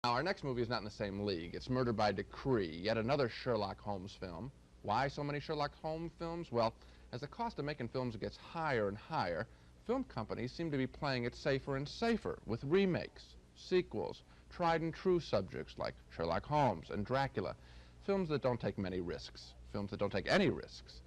Now, our next movie is not in the same league. It's Murder by Decree, yet another Sherlock Holmes film. Why so many Sherlock Holmes films? Well, as the cost of making films gets higher and higher, film companies seem to be playing it safer and safer with remakes, sequels, tried and true subjects like Sherlock Holmes and Dracula, films that don't take many risks, films that don't take any risks.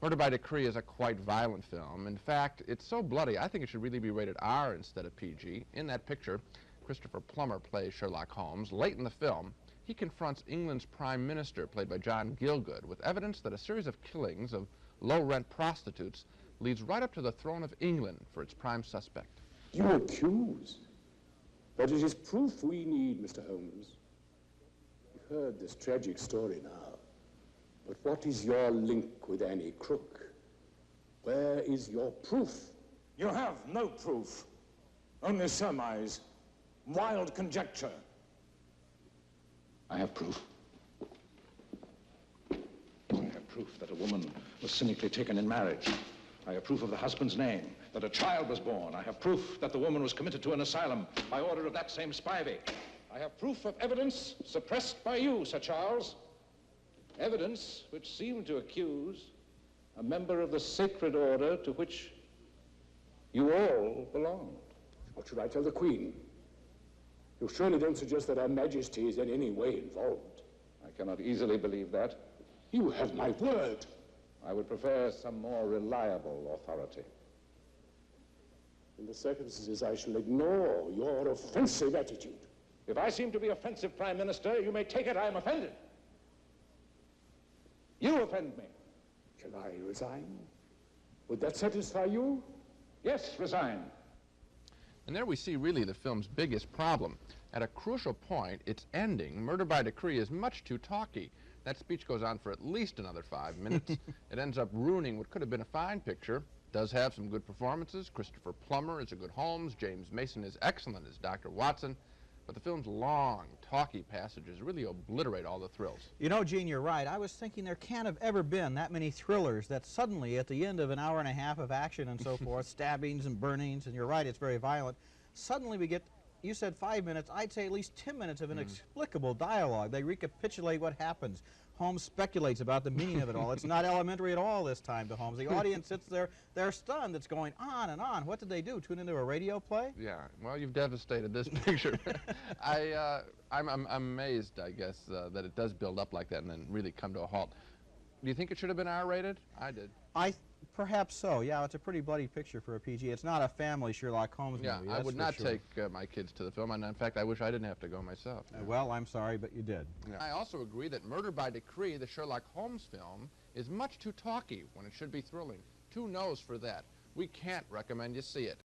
Murder by Decree is a quite violent film. In fact, it's so bloody, I think it should really be rated R instead of PG. In that picture, Christopher Plummer plays Sherlock Holmes. Late in the film, he confronts England's Prime Minister, played by John Gielgud, with evidence that a series of killings of low-rent prostitutes leads right up to the throne of England for its prime suspect. You accuse? But it is proof we need, Mr. Holmes. You've heard this tragic story now. But what is your link with Annie Crook? Where is your proof? You have no proof. Only surmise. Wild conjecture. I have proof. I have proof that a woman was cynically taken in marriage. I have proof of the husband's name, that a child was born. I have proof that the woman was committed to an asylum by order of that same Spivey. I have proof of evidence suppressed by you, Sir Charles. Evidence which seemed to accuse a member of the sacred order to which you all belonged. What should I tell the Queen? You surely don't suggest that Her Majesty is in any way involved. I cannot easily believe that. You have my word. I would prefer some more reliable authority. In the circumstances, I shall ignore your offensive attitude. If I seem to be offensive, Prime Minister, you may take it I am offended. You offend me. Shall I resign? Would that satisfy you? Yes, resign. And there we see really the film's biggest problem. At a crucial point, its ending, Murder by Decree, is much too talky. That speech goes on for at least another 5 minutes. It ends up ruining what could have been a fine picture. It does have some good performances. Christopher Plummer is a good Holmes. James Mason is excellent as Dr. Watson. But the film's long, talky passages really obliterate all the thrills. You know, Gene, you're right. I was thinking there can't have ever been that many thrillers that suddenly, at the end of an hour and a half of action and so forth, stabbings and burnings, and you're right, it's very violent, suddenly we get, you said 5 minutes, I'd say at least 10 minutes of inexplicable dialogue. They recapitulate what happens. Holmes speculates about the meaning of it all. It's not elementary at all this time to Holmes. The audience sits there, they're stunned. It's going on and on. What did they do, tune into a radio play? Yeah, well, you've devastated this picture. I'm amazed, I guess, that it does build up like that and then really come to a halt. Do you think it should have been R-rated? I did. Perhaps so. Yeah, it's a pretty bloody picture for a PG. It's not a family Sherlock Holmes movie. Yeah, I would not take my kids to the film, and in fact, I wish I didn't have to go myself. Well, I'm sorry, but you did. Yeah. I also agree that Murder by Decree, the Sherlock Holmes film, is much too talky when it should be thrilling. Too nose for that. We can't recommend you see it.